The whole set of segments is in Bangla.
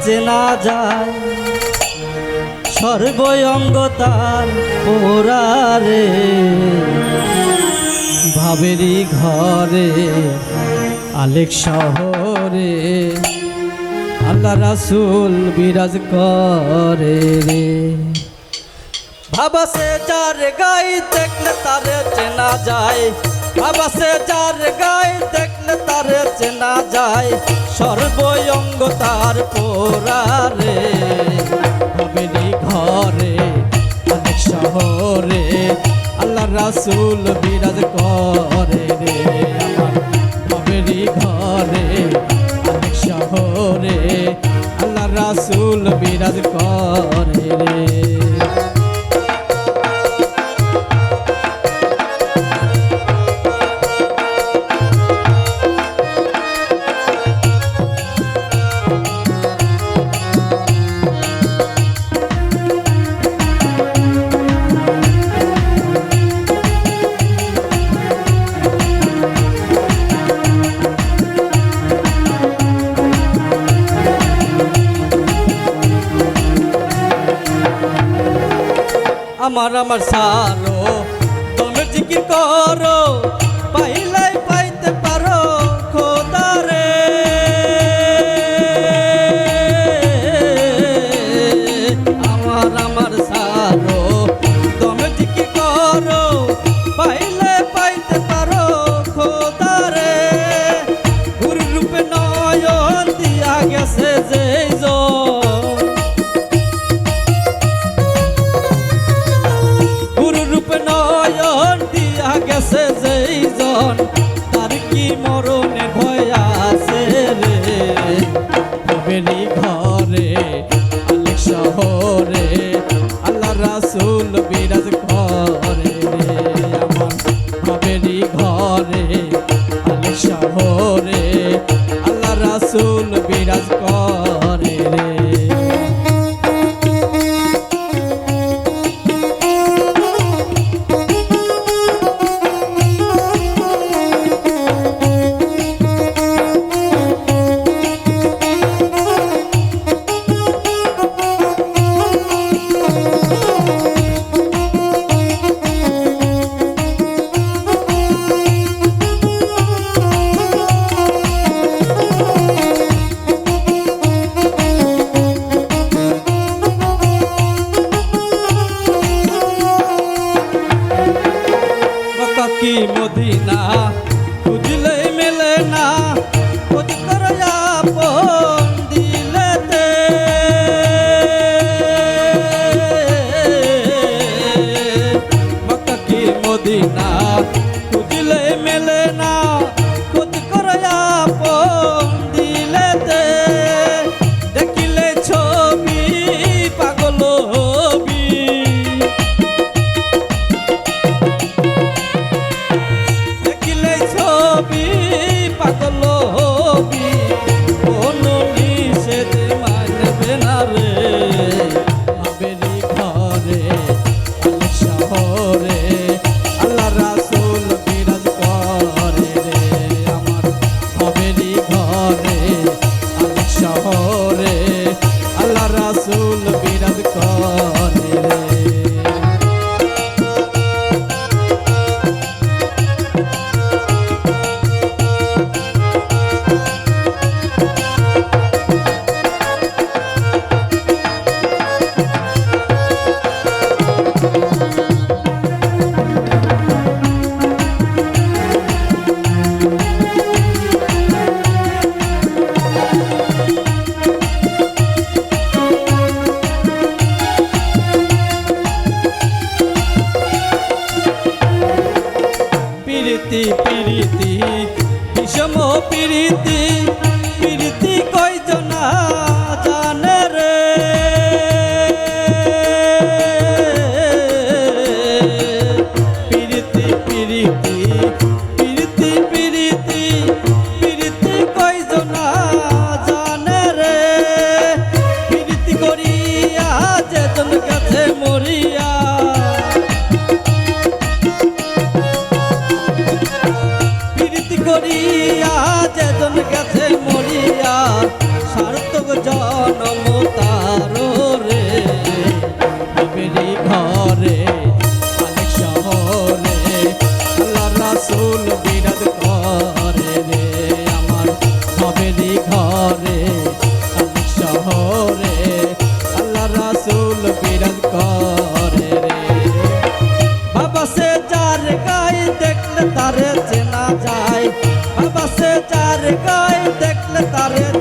চেনা যায়, সর্বঙ্গ তার পোড়ারে, ভাবেরই ঘরে আলেক শহরে আল্লাহ রাসূল বিরাজ করে রে। ভাবাসে যার গাই দেখলে তারে চেনা যায়, ভাবাসে যার গাই দেখলে তারে চেনা যায়, সর্বঙ্গ তার পোড়ারে, ভাবেরই ঘরে আলেক শহরে আল্লাহ রাসূল বিরাজ করে রে। আমার ভাবেরই ঘরে আলেক শহরে আল্লাহ রাসূল বিরাজ করে রে। আমার সারো তুমি জিকির করো, পাইলাই পাইতে পারো খোদারে। আমার সারো তুমি জিকির করো, পাইলে পাইতে পারো খোদারে। গুরু রূপে নয়ন দিয়া গেছে যেই গেছে যেই জন, তার কি মরণের ভয় আছে রে। ভাবেরই ঘরে আলেক শহরে আল্লাহ রাসূল বিরাজ করে রে। আমার ভাবেরই ঘরে আলেক শহরে আল্লাহ রাসূল বিরাজ করে রে।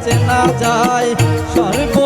চেনা যায়, সর্ব